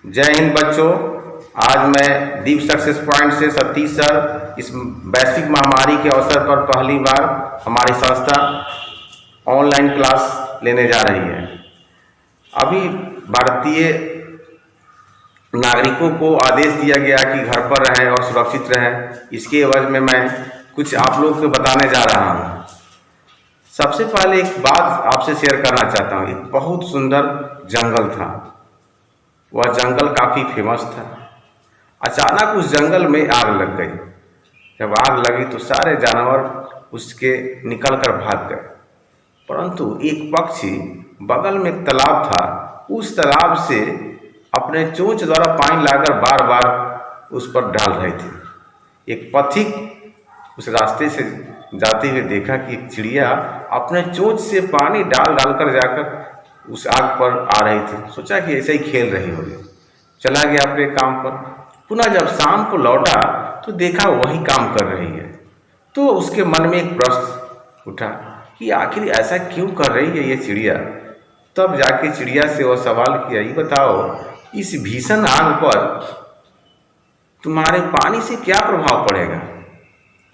जय हिंद बच्चों। आज मैं डीप सक्सेस पॉइंट से सतीश सर इस वैश्विक महामारी के अवसर पर पहली बार हमारी संस्था ऑनलाइन क्लास लेने जा रही है। अभी भारतीय नागरिकों को आदेश दिया गया कि घर पर रहें और सुरक्षित रहें। इसके एवज में मैं कुछ आप लोग को बताने जा रहा हूँ। सबसे पहले एक बात आपसे शेयर करना चाहता हूँ। एक बहुत सुंदर जंगल था। वह जंगल काफ़ी फेमस था। अचानक उस जंगल में आग लग गई। जब आग लगी तो सारे जानवर उसके निकल कर भाग गए, परंतु एक पक्षी बगल में एक तालाब था, उस तालाब से अपने चोंच द्वारा पानी लाकर बार बार उस पर डाल रहे थे। एक पथिक उस रास्ते से जाते हुए देखा कि एक चिड़िया अपने चोंच से पानी डाल डालकर जाकर उस आग पर आ रही थी। सोचा कि ऐसे ही खेल रही होगी, चला गया अपने काम पर। पुनः जब शाम को लौटा तो देखा वही काम कर रही है। तो उसके मन में एक प्रश्न उठा कि आखिर ऐसा क्यों कर रही है ये चिड़िया। तब जाके चिड़िया से वह सवाल किया, ये बताओ इस भीषण आग पर तुम्हारे पानी से क्या प्रभाव पड़ेगा।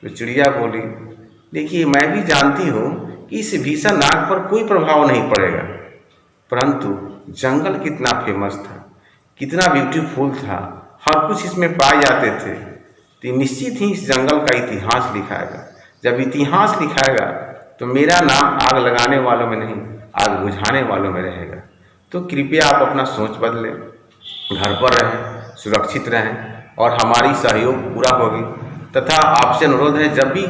तो चिड़िया बोली, देखिए मैं भी जानती हूँ कि इस भीषण आग पर कोई प्रभाव नहीं पड़ेगा, परंतु जंगल कितना फेमस था, कितना ब्यूटीफुल था, हर कुछ इसमें पाए जाते थे, तो निश्चित ही इस जंगल का इतिहास लिखाएगा। जब इतिहास लिखाएगा तो मेरा नाम आग लगाने वालों में नहीं, आग बुझाने वालों में रहेगा। तो कृपया आप अपना सोच बदलें, घर पर रहें, सुरक्षित रहें और हमारी सहयोग पूरा होगी। तथा आपसे अनुरोध है, जब भी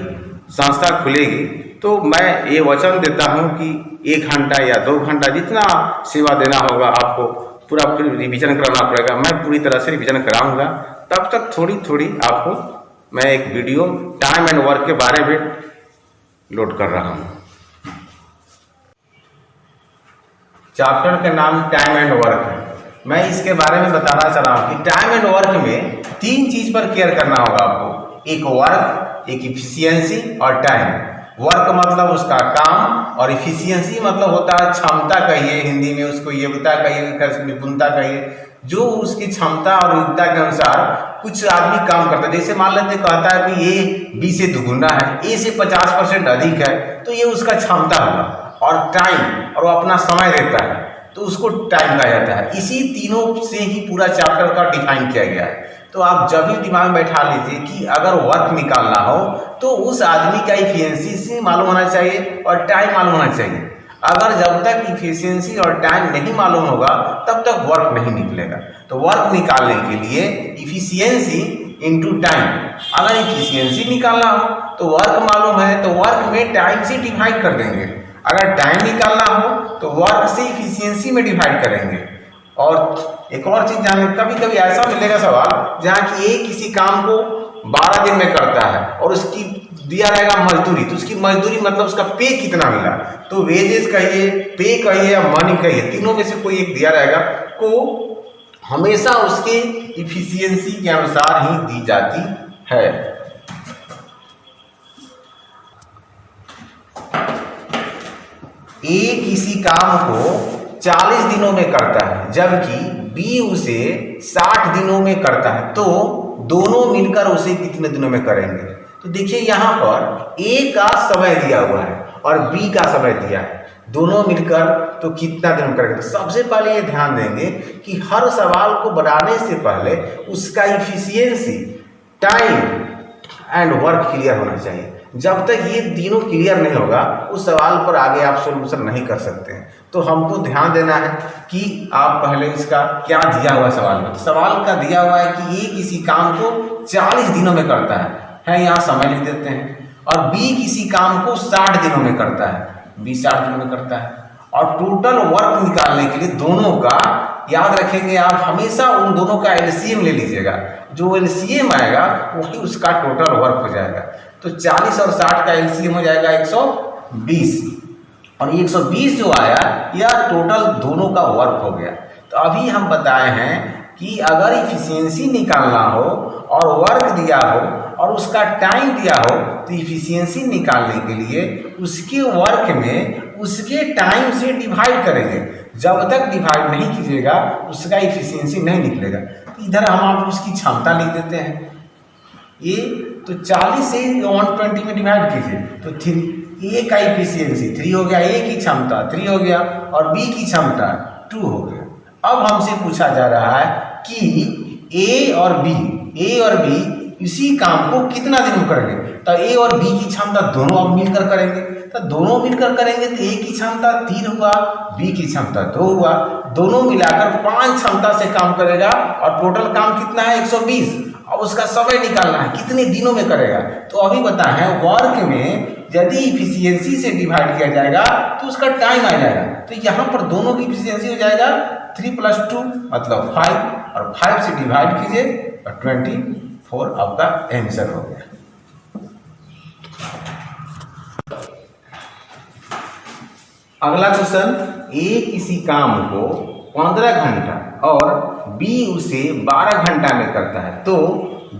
संस्था खुलेगी तो मैं ये वचन देता हूँ कि 1 घंटा या 2 घंटा जितना सेवा देना होगा आपको पूरा फिर रिवीजन कराना पड़ेगा। मैं पूरी तरह से रिवीजन कराऊंगा। तब तक थोड़ी थोड़ी आपको मैं एक वीडियो टाइम एंड वर्क के बारे में लोड कर रहा हूँ। चैप्टर का नाम टाइम एंड वर्क है। मैं इसके बारे में बताना चाह रहा हूँ कि टाइम एंड वर्क में 3 चीज पर केयर करना होगा आपको। एक वर्क, एक इफिशियंसी और टाइम। वर्क मतलब उसका काम और इफिशियंसी मतलब होता है क्षमता, कहिए हिंदी में उसको योग्यता कहिए, निपुणता कहिए, जो उसकी क्षमता और योग्यता के अनुसार कुछ आदमी काम करता है। जैसे मान लेते कहता है कि ए बी से दुगुना है, ए से 50% अधिक है, तो ये उसका क्षमता होगा। और टाइम, और वो अपना समय देता है तो उसको टाइम कहा जाता है। इसी तीनों से ही पूरा चैप्टर का डिफाइन किया गया है। तो आप जब भी दिमाग में बैठा लीजिए कि अगर वर्क निकालना हो तो उस आदमी का इफिशियंसी मालूम होना चाहिए और टाइम मालूम होना चाहिए। अगर जब तक इफिशियंसी और टाइम नहीं मालूम होगा तब तक वर्क नहीं निकलेगा। तो वर्क निकालने के लिए इफिशियंसी इंटू टाइम। अगर इफिशियंसी निकालना हो तो वर्क मालूम है तो वर्क में टाइम से डिवाइड कर देंगे। अगर टाइम निकालना हो तो वर्क से इफिशियंसी में डिवाइड करेंगे। और एक और चीज जाने, कभी कभी ऐसा मिलेगा सवाल जहाँ कि एक किसी काम को 12 दिन में करता है और उसकी दिया रहेगा मजदूरी, तो उसकी मजदूरी मतलब उसका पे कितना मिला। तो वेजेस कहिए, पे कहिए या मनी कहिए, तीनों में से कोई एक दिया रहेगा, को हमेशा उसके इफिशियंसी के अनुसार ही दी जाती है। ए किसी काम को 40 दिनों में करता है जबकि बी उसे 60 दिनों में करता है, तो दोनों मिलकर उसे कितने दिनों में करेंगे। तो देखिए यहाँ पर ए का समय दिया हुआ है और बी का समय दिया है, दोनों मिलकर तो कितना दिन में करेंगे। तो सबसे पहले ये ध्यान देंगे कि हर सवाल को बनाने से पहले उसका efficiency, time and work clear होना चाहिए। जब तक ये तीनों क्लियर नहीं होगा उस सवाल पर आगे आप सोल्यूशन नहीं कर सकते हैं। तो हमको ध्यान देना है कि आप पहले इसका क्या दिया हुआ सवाल में। सवाल का दिया हुआ है कि ये किसी काम को 40 दिनों में करता है यहाँ समय लिख देते हैं, और बी किसी काम को 60 दिनों में करता है, बी 60 दिनों में करता है। और टोटल वर्क निकालने के लिए दोनों का याद रखेंगे आप, हमेशा उन दोनों का एलसीएम ले लीजिएगा। जो एलसीएम आएगा वही उसका टोटल वर्क हो जाएगा। तो 40 और 60 का एलसीएम हो जाएगा 120, और 120 जो आया यह टोटल दोनों का वर्क हो गया। तो अभी हम बताए हैं कि अगर इफिशियंसी निकालना हो और वर्क दिया हो और उसका टाइम दिया हो, तो इफिशियंसी निकालने के लिए उसके वर्क में उसके टाइम से डिवाइड करेंगे। जब तक डिवाइड नहीं कीजिएगा उसका इफिशियंसी नहीं निकलेगा। तो इधर हम आप उसकी क्षमता लिख देते हैं ये, तो 40 से 120 में डिवाइड कीजिए तो 3, ए का इफिशियंसी 3 हो गया, ए की क्षमता 3 हो गया और बी की क्षमता 2 हो गया। अब हमसे पूछा जा रहा है कि ए और बी इसी काम को कितना दिन में करेंगे। तो ए और बी की क्षमता दोनों अब मिलकर करेंगे, तो दोनों मिलकर करेंगे तो ए की क्षमता 3 हुआ, बी की क्षमता 2 हुआ, दोनों मिलाकर 5 क्षमता से काम करेगा और टोटल काम कितना है 120। अब उसका समय निकालना है कितने दिनों में करेगा। तो अभी बताएं वर्क में यदि इफिशियंसी से डिवाइड किया जाएगा तो उसका टाइम आ जाएगा। तो यहाँ पर दोनों की इफिशियंसी हो जाएगा 3 + 2 मतलब 5 और 5 से डिवाइड कीजिए और 24 आपका आंसर हो गया। अगला क्वेश्चन, ए किसी काम को 15 घंटा और बी उसे 12 घंटा में करता है, तो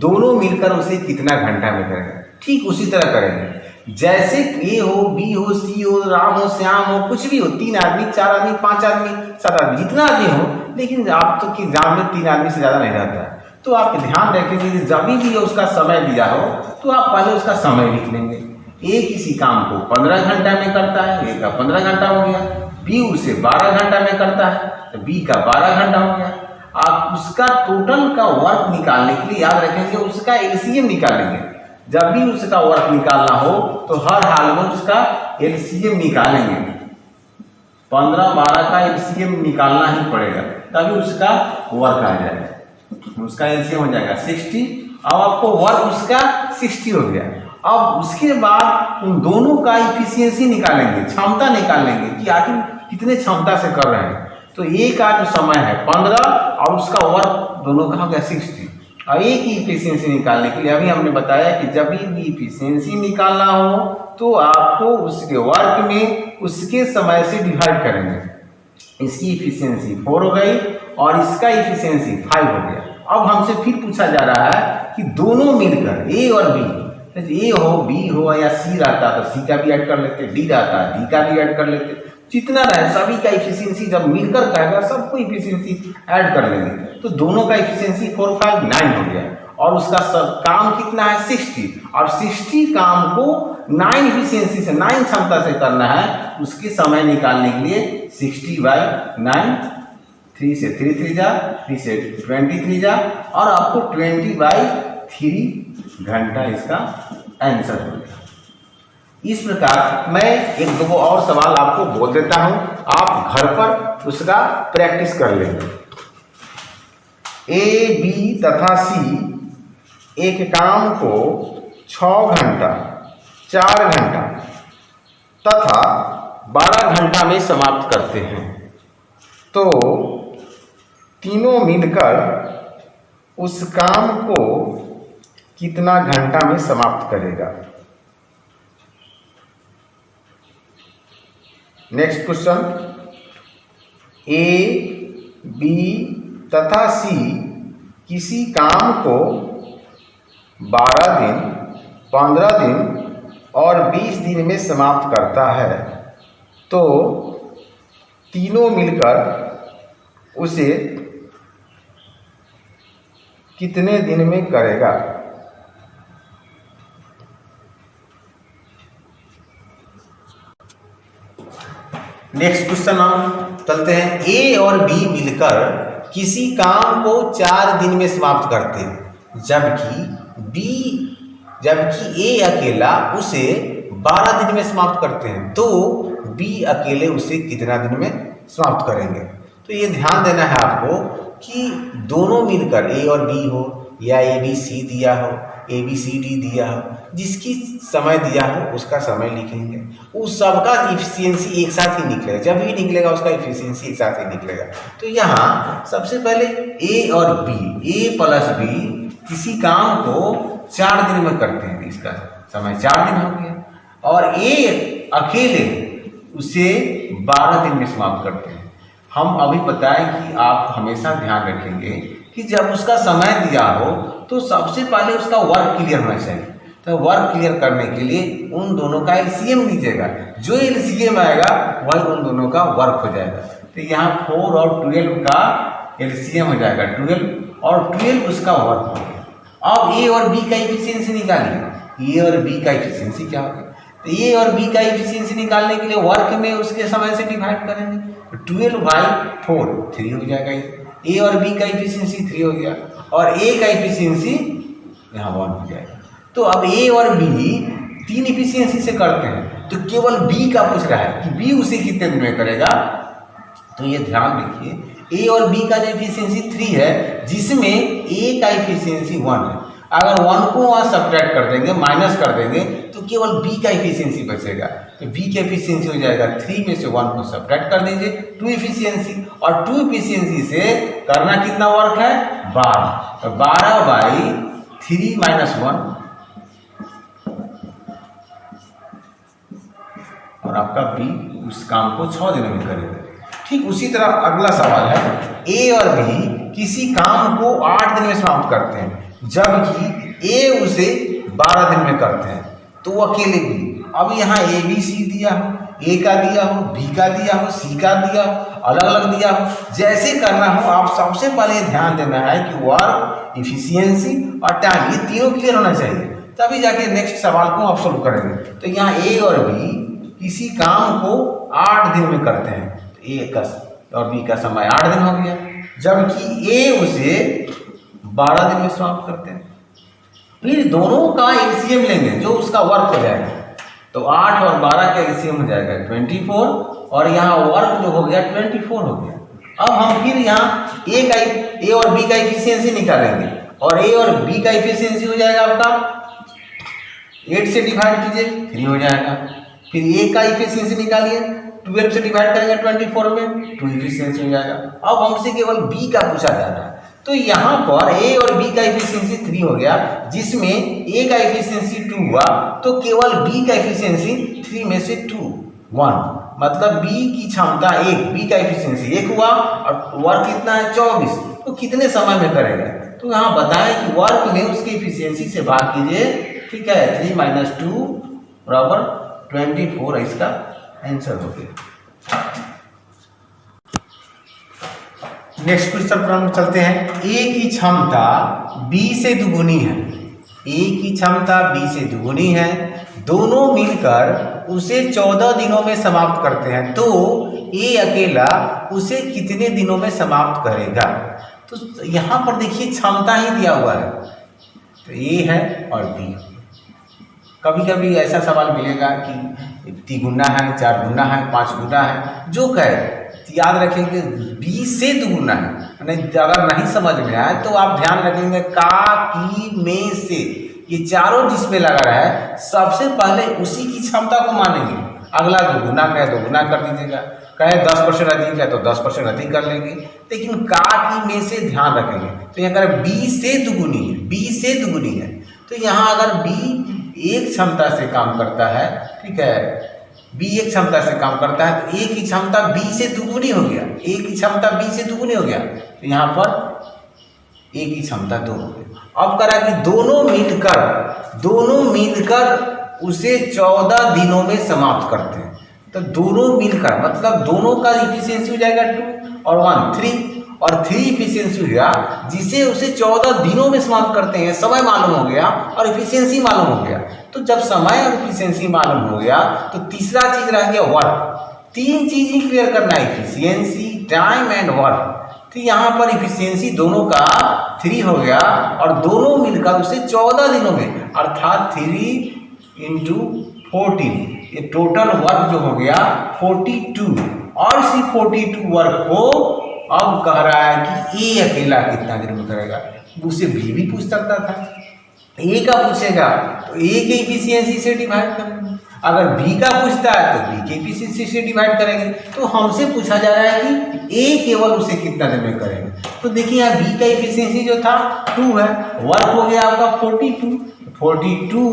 दोनों मिलकर उसे कितना घंटा में करेगा। ठीक उसी तरह करेंगे जैसे ए हो, बी हो, सी हो, राम हो, श्याम हो, कुछ भी हो, 3 आदमी, 4 आदमी, 5 आदमी, 7 आदमी, जितना आदमी हो, लेकिन आप तो कि एग्जाम में 3 आदमी से ज़्यादा नहीं रहता है। तो आप ध्यान रखेंगे जब भी उसका समय दिया हो तो आप पहले उसका समय लिख लेंगे। ए किसी काम को 15 घंटा में करता है, ए का 15 घंटा हो गया, बी उसे 12 घंटा में करता है तो बी का 12 घंटा हो गया। आप उसका टोटल का वर्क निकालने के लिए याद रखेंगे उसका एलसीएम निकालेंगे। जब भी उसका वर्क निकालना हो तो हर हाल में उसका एलसीएम निकालेंगे। 15-12 का एलसीएम निकालना ही पड़ेगा तभी उसका वर्क आ जाएगा। उसका एलसीएम हो जाएगा 60। अब आपको वर्क उसका 60 हो गया। अब उसके बाद उन दोनों का इफिशियंसी निकालेंगे, क्षमता निकालेंगे कि आखिर कितने क्षमता से कर रहे हैं। तो ए का जो समय है 15 और उसका वर्क दोनों का हो गया 60। और ए की इफिशियंसी निकालने के लिए अभी हमने बताया कि जब भी इफिशियंसी निकालना हो तो आपको उसके वर्क में उसके समय से डिवाइड करेंगे। इसकी इफिशियंसी 4 हो गई और इसका इफिशियंसी 5 हो गया। अब हमसे फिर पूछा जा रहा है कि दोनों मिलकर ए और बी, ए हो, बी हो या सी रहता तो सी का भी ऐड कर लेते, डी रहता डी का भी ऐड कर लेते, जितना रहे सभी का इफिशियंसी जब मिलकर कहेगा सबको इफिशियंसी ऐड कर लेंगे। तो दोनों का इफिशियंसी 4, 5, 9 हो गया और उसका सब काम कितना है 60 और 60 काम को 9 इफिशियंसी से 9 क्षमता से करना है। उसके समय निकालने के लिए 60/9, 3 से 3 3 जा, 3 से 23 जा और आपको 20/3 घंटा इसका आंसर हो गया। इस प्रकार मैं 1-2 और सवाल आपको बोल देता हूं, आप घर पर उसका प्रैक्टिस कर लेंगे। ए, बी तथा सी एक काम को 6 घंटा, 4 घंटा तथा 12 घंटा में समाप्त करते हैं, तो तीनों मिलकर उस काम को कितना घंटा में समाप्त करेगा। नेक्स्ट क्वेश्चन, ए, बी तथा सी किसी काम को 12 दिन, 15 दिन और 20 दिन में समाप्त करता है, तो तीनों मिलकर उसे कितने दिन में करेगा। नेक्स्ट क्वेश्चन हम चलते हैं। ए और बी मिलकर किसी काम को 4 दिन में समाप्त करते हैं, जबकि ए अकेला उसे 12 दिन में समाप्त करते हैं, तो बी अकेले उसे कितना दिन में समाप्त करेंगे। तो ये ध्यान देना है आपको कि दोनों मिलकर ए और बी हो या ए बी सी दिया हो, ए बी सी डी दिया हो, जिसकी समय दिया हो उसका समय लिखेंगे। उस सबका इफिशियंसी एक साथ ही निकलेगा, जब भी निकलेगा उसका इफिशियंसी एक साथ ही निकलेगा। तो यहाँ सबसे पहले ए और बी, ए प्लस बी किसी काम को 4 दिन में करते हैं, इसका समय 4 दिन हो गया और ए अकेले उसे 12 दिन में समाप्त करते हैं। हम अभी बताएं कि आप हमेशा ध्यान रखेंगे कि जब उसका समय दिया हो तो सबसे पहले उसका वर्क क्लियर होना चाहिए। तो वर्क क्लियर करने के लिए उन दोनों का एलसीएम लीजिएगा, जो एलसीएम आएगा वही उन दोनों का वर्क हो जाएगा। तो यहाँ 4 और 12 का एलसीएम हो जाएगा 12 और 12 उसका वर्क हो गया। अब ए और बी का एफिशिएंसी निकालिए। ए और बी का एफिशिएंसी क्या होगा? तो ए और बी का एफिशिएंसी निकालने के लिए वर्क में उसके समय से डिवाइड करेंगे। 12/4 3 हो जाएगा। ए और बी का एफिशिएंसी 3 हो गया और ए का एफिशिएंसी यहाँ 1 हो जाएगा। तो अब ए और बी 3 एफिशिएंसी से करते हैं, तो केवल बी का पूछ रहा है कि बी उसे कितने दिन में करेगा। तो ये ध्यान रखिए, ए और बी का जो एफिशिएंसी 3 है, जिसमें ए का एफिशिएंसी 1 है। अगर 1 को वहाँ सब्ट्रैक्ट कर देंगे, माइनस कर देंगे, तो केवल बी का एफिशिएंसी बचेगा। तो बी का एफिशिएंसी हो जाएगा 3 में से 1 को सब्ट्रैक्ट कर दीजिए, 2 एफिशिएंसी। और 2 एफिशिएंसी से करना कितना वर्क है? 12। तो 12/3 - 1 और आपका बी उस काम को 6 दिनों में करेगा। ठीक उसी तरह अगला सवाल है, ए और बी किसी काम को 8 दिन में समाप्त करते हैं, जबकि ए उसे 12 दिन में करते हैं, तो वो अकेले बी। अब यहाँ ए बी सी दिया हो, ए का दिया हो, बी का दिया हो, सी का दिया हो, अलग अलग दिया हो, जैसे करना हो आप सबसे पहले ध्यान देना है कि वर्क, इफिशियंसी और टाइम, ये तीनों क्लियर होना चाहिए, तभी जाके नेक्स्ट सवाल को आप सोल्व करेंगे। तो यहाँ ए और बी किसी काम को 8 दिन में करते हैं, तो ए का और बी का समय 8 दिन हो गया, जबकि ए उसे 12 दिन में समाप्त करते हैं। फिर दोनों का एलसीएम लेंगे, जो उसका वर्क हो जाएगा। तो 8 और 12 का एलसीएम हो जाएगा 24 और यहाँ वर्क जो हो गया 24 हो गया। अब हम फिर यहाँ ए और बी का एफिशिएंसी निकालेंगे और ए और बी का एफिशिएंसी हो जाएगा आपका 8 से डिवाइड कीजिए 3 हो जाएगा। फिर ए का एफिशिएंसी निकालिए, 12 से डिवाइड करेंगे 24 में 2 एफिशिएंसी हो जाएगा। अब हमसे केवल बी का पूछा जा रहा है, तो यहाँ पर ए और बी का एफिशिएंसी 3 हो गया, जिसमें ए का एफिशिएंसी 2 हुआ, तो केवल बी का एफिशिएंसी 3 में से 2 1, मतलब बी की क्षमता 1, बी का एफिशिएंसी 1 हुआ और वर्क कितना है 24, तो कितने समय में करेगा? तो यहाँ बताएं कि वर्क में उसकी एफिशिएंसी से भाग कीजिए, ठीक है। 3 - 2 बराबर 24, इसका आंसर हो गया। नेक्स्ट क्वेश्चन पर हम चलते हैं। ए की क्षमता बी से दुगुनी है, ए की क्षमता बी से दुगुनी है, दोनों मिलकर उसे 14 दिनों में समाप्त करते हैं, तो ए अकेला उसे कितने दिनों में समाप्त करेगा? तो यहाँ पर देखिए क्षमता ही दिया हुआ है, तो ए है और बी। कभी कभी ऐसा सवाल मिलेगा कि 3 गुना है, 4 गुना है, 5 गुना है, जो कहे याद रखेंगे बी से दुगुना है। नहीं, अगर नहीं समझ में आए तो आप ध्यान रखेंगे का, की, में से, ये चारों जिसमें लगा रहा है सबसे पहले उसी की क्षमता को मानेंगे। अगला 2 गुना कहे 2 गुना कर दीजिएगा, कहे 10% अधिक है तो 10% अधिक कर लेंगे, लेकिन का, की, में से ध्यान रखेंगे। तो यहाँ करें बी से दुगुनी है, बी से दुगुनी है, तो यहाँ अगर बी एक क्षमता से काम करता है, ठीक है, बी एक क्षमता से काम करता है, तो ए की क्षमता बी से दुगुनी हो गया, ए की क्षमता बी से दुगुनी हो गया, तो यहाँ पर ए की क्षमता 2 हो गई। अब करा कि दोनों मिलकर उसे 14 दिनों में समाप्त करते हैं, तो दोनों मिलकर मतलब दोनों का इफिशियंसी हो जाएगा 2 और 1 3 और 3 इफिशियंसी हुआ, जिसे उसे 14 दिनों में समाप्त करते हैं। समय मालूम हो गया और इफिशियंसी मालूम हो गया, तो जब समय और इफिशियंसी मालूम हो गया तो तीसरा चीज रह गया वर्क। 3 चीज ही क्लियर करना है, इफिशियंसी, टाइम एंड वर्क। तो यहाँ पर इफिशियंसी दोनों का 3 हो गया और दोनों मिलकर उसे 14 दिनों में, अर्थात 3 × 14, ये टोटल वर्क जो हो गया 42, और इसी 42 वर्क को अब कह रहा है कि ए अकेला कितना दिन में करेगा। उसे बी भी पूछ सकता था, ए का पूछेगा तो ए के इफिशियंसी से डिवाइड करेंगे, अगर बी का पूछता है तो बी के इफिशियंसी से डिवाइड करेंगे। तो हमसे पूछा जा रहा है कि ए केवल उसे कितना दिन में करेंगे। तो देखिए यहाँ बी का इफिशियंसी जो था 2 है, वर्क हो गया आपका 42/2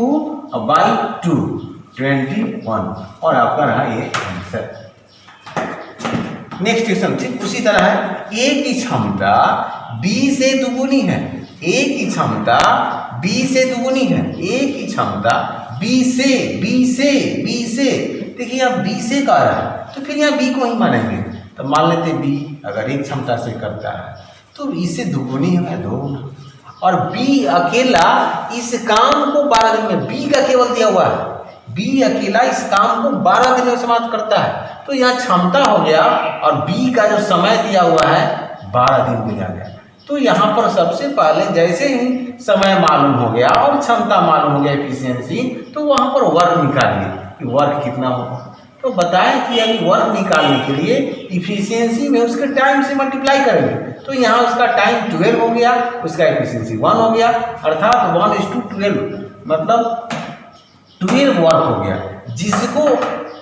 21, और आपका रहा ये आंसर। नेक्स्ट क्वेश्चन ठीक उसी तरह है, ए की क्षमता बी से दुगुनी है, ए की क्षमता बी से दुगुनी है, ए की क्षमता बी से देखिए यहाँ बी से कह रहा है तो फिर यहाँ बी को ही मानेंगे। तो मान लेते बी अगर एक क्षमता से करता है तो इससे दुगुनी है 2, और बी अकेला इस काम को 12 दिन में, बी का केवल दिया हुआ है, बी अकेला इस काम को 12 दिन में समाप्त करता है। तो यहाँ क्षमता हो गया और बी का जो समय दिया हुआ है 12 दिन दिया गया। तो यहाँ पर सबसे पहले जैसे ही समय मालूम हो गया और क्षमता मालूम हो गया एफिशिएंसी, तो वहाँ पर वर्क निकालिए कि वर्क कितना होगा। तो बताएं कि अभी वर्क निकालने के लिए इफिशियंसी में उसके टाइम से मल्टीप्लाई करेंगे। तो यहाँ उसका टाइम 12 हो गया, उसका इफिशियंसी 1 हो गया, अर्थात 1:12 मतलब 12 वर्क हो गया, जिसको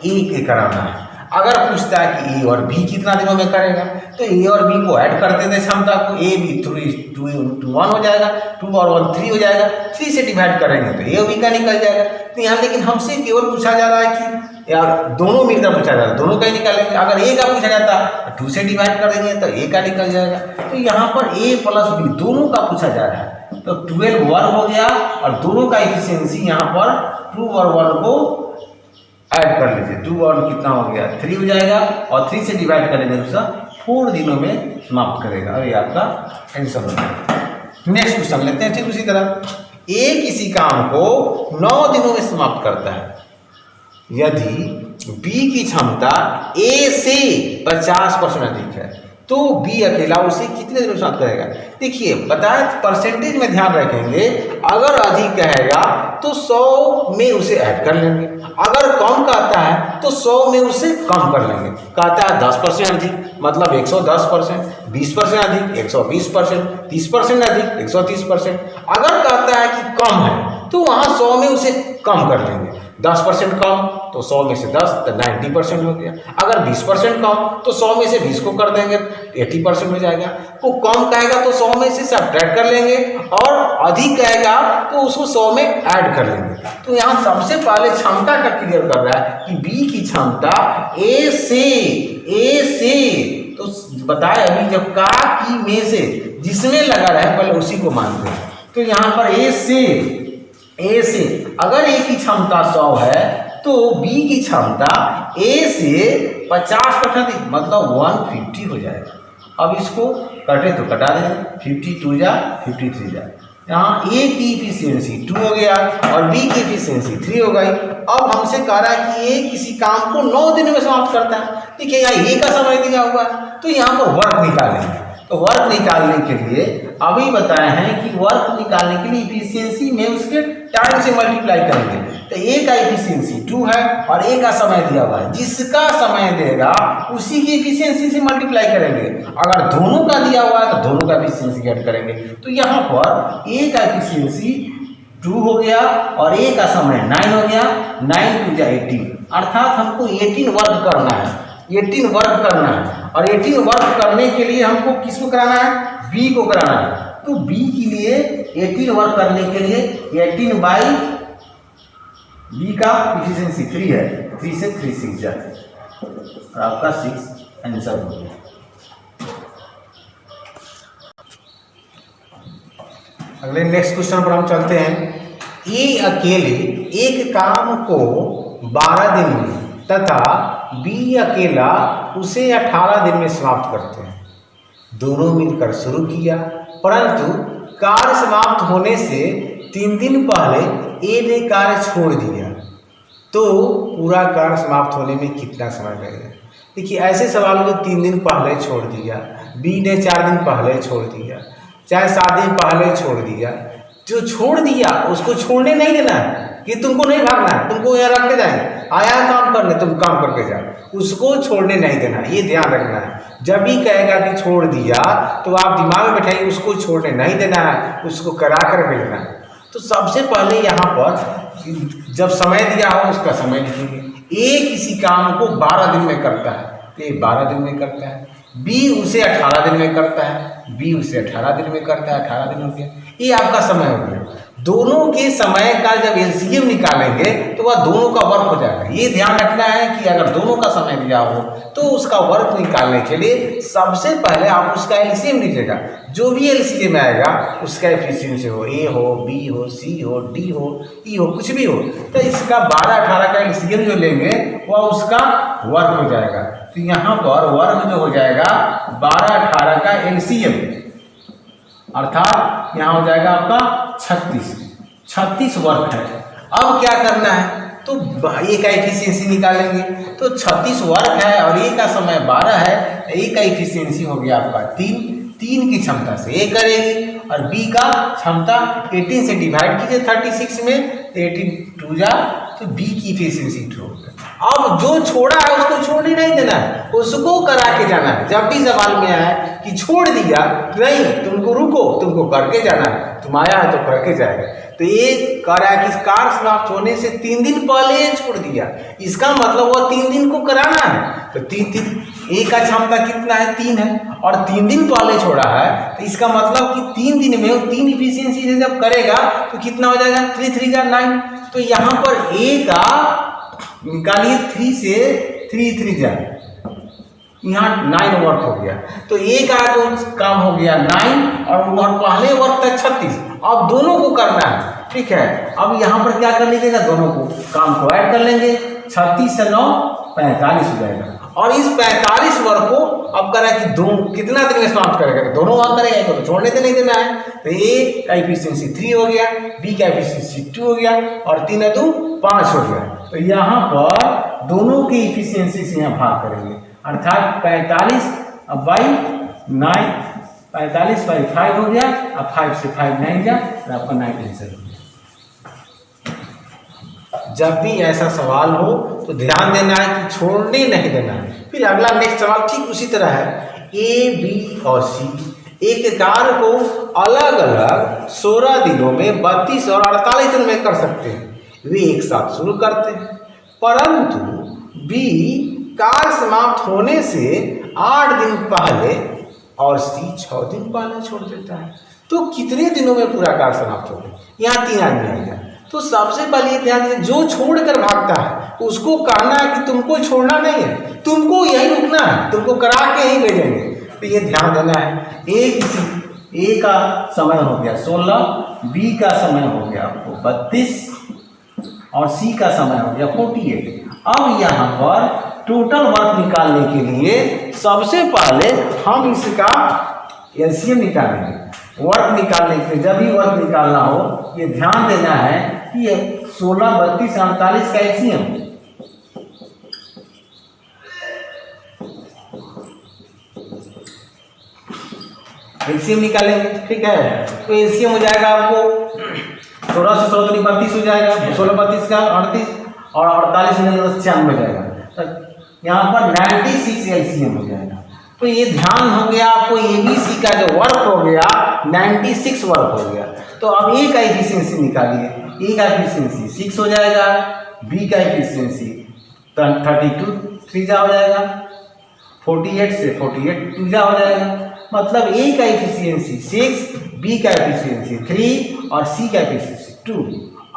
ए के कराना है। अगर पूछता है कि ए और बी कितना दिनों में करेगा, तो ए और बी को ऐड कर देते क्षमता को, ए बी 3:1 हो जाएगा, 2 और 1 3 हो जाएगा, 3 से डिवाइड करेंगे तो ए और बी का निकल जाएगा। तो यहाँ लेकिन हमसे केवल पूछा जा रहा है कि यार दोनों मिलकर पूछा जा रहा है, दोनों का ही निकालेंगे। अगर ए का पूछा जाता तो 2 से डिवाइड कर देंगे तो ए का निकल जाएगा। तो यहाँ पर ए प्लस बी दोनों का पूछा जा रहा है, तो 12 वर्क हो गया और दोनों का इफिशियंसी यहाँ पर 2 और 1 को ऐड कर लीजिए, 2 और कितना हो गया 3 हो जाएगा, और 3 से डिवाइड करेंगे तो 4 दिनों में समाप्त करेगा, और ये आपका आंसर हो जाएगा। नेक्स्ट क्वेश्चन लेते हैं। ठीक उसी तरह ए किसी काम को 9 दिनों में समाप्त करता है यदि बी की क्षमता ए से 50% अधिक है, तो बी अकेला उसे कितने दिनों में समाप्त करेगा। देखिए बताए परसेंटेज में ध्यान रखेंगे, अगर अधिक कहेगा तो 100 में उसे ऐड कर लेंगे, अगर कम कहता है तो 100 में उसे कम कर लेंगे। कहता है 10% अधिक मतलब 110%, 20% अधिक 120%, 30% अधिक 130%। अगर कहता है कि कम है तो वहाँ 100 में उसे कम कर लेंगे, 10% कम तो 100 में से 10 तो 90% हो गया। अगर 20% कम तो 100 में से 20 को कर देंगे 80% हो जाएगा। वो कम कहेगा तो 100 में से सब्ट्रैक्ट कर लेंगे, और अधिक कहेगा तो उसको 100 में ऐड कर लेंगे। तो यहाँ सबसे पहले क्षमता का क्लियर कर रहा है कि बी की क्षमता ए से तो बताए अभी जब का की में से जिसमें लगा रहा है पहले उसी को मानते हैं। तो यहाँ पर ए से अगर ए की क्षमता 100 है तो बी की क्षमता ए से 50% मतलब 150 हो जाएगा। अब इसको कटे तो कटा देंगे, 52 जा 53 जा। यहाँ ए की इफिशियंसी 2 हो गया और बी की इफिशियंसी 3 हो गई। अब हमसे कह रहा है कि ए किसी काम को 9 दिन में समाप्त करता है। देखिए यहाँ ए का समय दिया हुआ है, तो यहाँ पर वर्क निकालेंगे। तो वर्क निकालने के लिए अभी बताए हैं कि वर्क निकालने के लिए इफिशियंसी में उसके टाइम से मल्टीप्लाई करेंगे। तो ए का इफिशियंसी 2 है और ए का समय दिया हुआ है, जिसका समय देगा उसी की इफिशियंसी से मल्टीप्लाई करेंगे। अगर दोनों का दिया हुआ है तो दोनों का इफिशियंसी ऐड करेंगे। तो यहाँ पर ए का इफिशियंसी 2 हो गया और ए का समय 9 हो गया, 9 2 जा 18, अर्थात हमको 18 वर्क करना है, 18 वर्क करना है। और 18 वर्क करने के लिए हमको किसको कराना है, बी को कराना है। तो बी के लिए 18 वर्क करने के लिए 18 बाई बी का इफिशियंसी 3 है, 3 से 3 6 जाए और आपका 6 आंसर हो गया। अगले नेक्स्ट क्वेश्चन पर हम चलते हैं। ए अकेले एक काम को 12 दिन में तथा बी अकेला उसे 18 दिन में समाप्त करते हैं। दोनों मिलकर शुरू किया, परंतु कार्य समाप्त होने से 3 दिन पहले ए ने कार्य छोड़ दिया, तो पूरा कार्य समाप्त होने में कितना समय लगेगा। देखिए ऐसे सवाल को 3 दिन पहले छोड़ दिया, बी ने 4 दिन पहले छोड़ दिया, चाहे 7 दिन पहले छोड़ दिया, जो छोड़ दिया उसको छोड़ने नहीं देना है कि तुमको नहीं भागना है, तुमको यहाँ रख के जाएंगे, आया काम करने तुम काम करके जाओ, उसको छोड़ने नहीं देना, ये ध्यान रखना है। जब भी कहेगा कि छोड़ दिया तो आप दिमाग में बैठाइए उसको छोड़ने नहीं देना है, उसको करा कर भेजना है। तो सबसे पहले यहाँ पर जब समय दिया हो उसका समय लिखेंगे। ए किसी काम को 12 दिन में करता है तो ये 12 दिन में करता है, बी उसे 18 दिन में करता है, बी उसे 18 दिन में करता है, 18 दिन हो गया, ये आपका समय हो गया। दोनों के समय का जब एलसीएम निकालेंगे तो वह दोनों का वर्क हो जाएगा। ये ध्यान रखना है कि अगर दोनों का समय दिया हो तो उसका वर्क निकालने के लिए सबसे पहले आप उसका एलसीएम लीजिएगा। जो भी एलसीएम आएगा उसका एफिशिएंसी हो, ए हो, बी हो, सी हो, डी हो, ई हो, कुछ भी हो, तो इसका 12-18 का एलसीएम जो लेंगे वह उसका वर्क हो जाएगा। तो यहाँ पर वर्क जो हो जाएगा 12-18 का एलसीएम, अर्थात यहाँ हो जाएगा आपका 36 वर्क है। अब क्या करना है, तो ए का एफिशिएंसी निकालेंगे। तो 36 वर्क है और ए का समय 12 है, ए का एफिशिएंसी हो गया आपका 3 की क्षमता से ए करेगी और बी का क्षमता 18 से डिवाइड कीजिए 36 में, 18 2 जा, तो बी की एफिशिएंसी 2 हो गया। अब जो छोड़ा है उसको छोड़ने नहीं देना है, उसको करा के जाना है। जब भी सवाल में आए कि छोड़ दिया, नहीं, तुमको रुको, तुमको करके जाना है, तुम आया है तो करके जाएगा। तो ये कह रहा है कि कार्य समाप्त होने से 3 दिन पहले छोड़ दिया, इसका मतलब वो 3 दिन को कराना है। तो 3 ए का क्षमता कितना है, 3 है, और 3 दिन पहले छोड़ा है, तो इसका मतलब कि 3 दिन में वो 3 इफिशियंसी से जब करेगा तो कितना हो जाएगा, 3 3 जा 9। तो यहाँ पर ए का निकालिए 3 से 3 3 जा, यहाँ 9 वर्क हो गया। तो ए का जो काम हो गया 9 और वह पहले वर्क था 36। अब दोनों को करना है, ठीक है। अब यहाँ पर क्या कर लीजिएगा, दोनों को काम को ऐड कर लेंगे, 36 से 9 45 हो जाएगा। और इस 45 वर्क को अब करें कि कितना दिन में समाप्त करेगा, तो दोनों वर्क करेगा, तो छोड़ने से नहीं देना है। तो ए का एफिशिएंसी 3 हो गया, बी का एफिशिएंसी 2 हो गया और 3 2 5 हो गया। तो यहाँ पर दोनों की एफिशिएंसी से यहाँ भाग करेंगे, अर्थात 45 अब बाई 9, 45 बाई 5 हो गया। अब 5 से 5 9 जा, तो आपका 9 आंसर हो गया। जब भी ऐसा सवाल हो तो ध्यान देना है कि छोड़ने नहीं देना है। फिर अगला नेक्स्ट सवाल ठीक उसी तरह है, ए बी और सी एक कार्य को अलग अलग 16 दिनों में 32 और 48 दिनों में कर सकते हैं। वे एक साथ शुरू करते हैं, परंतु बी कार्य समाप्त होने से 8 दिन पहले और सी 6 दिन पहले छोड़ देता है। तो कितने दिनों में पूरा कार्य समाप्त होगा, यहाँ 3 आदमी आएगा। तो सबसे पहले ये ध्यान दें, जो छोड़कर भागता है उसको कहना है कि तुमको छोड़ना नहीं है, तुमको यही रुकना है, तुमको करा के ही भेजेंगे। तो ये ध्यान देना है। ए का समय हो गया 16, बी का समय हो गया आपको 32 और सी का समय हो गया 48। अब यहाँ पर टोटल वर्क निकालने के लिए सबसे पहले हम इसका एलसीएम निकालेंगे। वर्क निकालने के लिए जब भी वर्क निकालना हो, ये ध्यान देना है कि ये 16, 32, 48 का एलसीएम, एलसीएम निकालेंगे, ठीक है। तो एलसीएम हो जाएगा आपको 16 से 16 32 हो जाएगा, 16 32 का 38 और 48 में 96 हो जाएगा। तो यहाँ पर 96 एलसीएम हो जाएगा। तो ये ध्यान हो गया आपको, एबीसी का जो वर्क हो गया 96 वर्क हो गया। तो अब ए का एफिशिएंसी निकालिए, ए का एफिशिएंसी 6 हो जाएगा, बी का एफिशिएंसी 32 3 जा हो जाएगा, 48 से 48 2 जा हो जाएगा। मतलब ए का एफिशिएंसी 6, बी का एफिशिएंसी 3 और सी का एफिशिएंसी 2।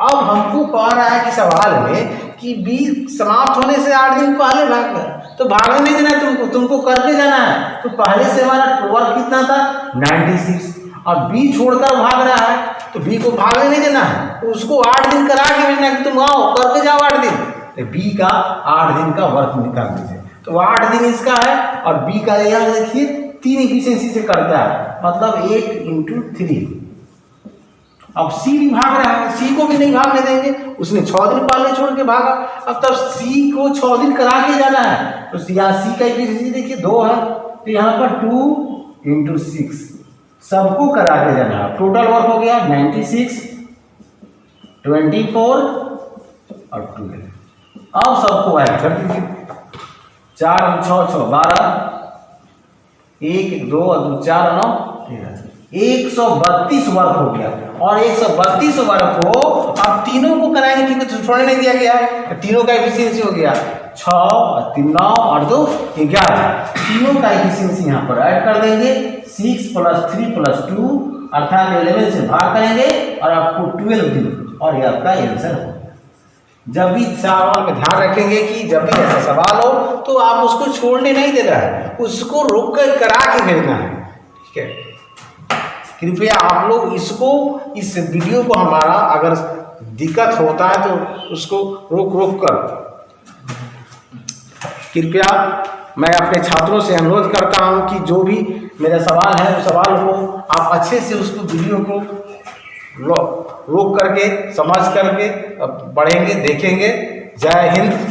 अब हमको कह रहा है कि सवाल में कि बी समाप्त होने से 8 दिन पहले भाग गया, तो भागने नहीं देना, तुमको करके जाना है। तो पहले से हमारा वर्क कितना था 96, और बी छोड़कर भाग रहा है, तो बी को भागने नहीं देना है, तो उसको 8 दिन करा के भेजना कि तुम आओ करके जाओ 8 दिन। तो बी का 8 दिन का वर्क निकाल दीजिए। तो 8 दिन इसका है और बी का यहाँ देखिए 3 एफिशिएंसी से करता है, मतलब 8 × 3। अब सी भी भाग रहा है, सी को भी नहीं भागने देंगे, उसने 6 दिन पहले छोड़ के भागा। अब तब सी को 6 दिन करा के जाना है, तो यहाँ सी का एफिशिएंसी देखिए 2 है, तो यहाँ पर 2 × 6 सबको करा के जाना है। टोटल वर्क हो गया 96, 24 और 12। अब सबको ऐड कर दीजिए, 4 × 6 = 12, 1 2 और 2 4 9 13, 132 वर्क हो गया। और 132 वर्क को अब तीनों को कराएंगे, क्योंकि छोड़ने नहीं दिया गया है। तीनों का एफिशिएंसी हो गया 6 और 3 9 और 2 11। तीनों का एफिशिएंसी यहाँ पर ऐड कर देंगे, 6 + 3 + 2 अर्थात 11 से भाग करेंगे और आपको 12 दिन, और ये आपका आंसर हो। जब भी सवाल का ध्यान रखेंगे कि जब भी ऐसा सवाल हो तो आप उसको छोड़ने नहीं देना है, उसको रोक कर करा के भेजना है, ठीक है। कृपया आप लोग इसको, इस वीडियो को हमारा अगर दिक्कत होता है तो उसको रोक कर, कृपया मैं अपने छात्रों से अनुरोध करता हूं कि जो भी मेरा सवाल है उस सवाल को आप अच्छे से उसको वीडियो को रोक करके समझ करके पढ़ेंगे, देखेंगे। जय हिंद।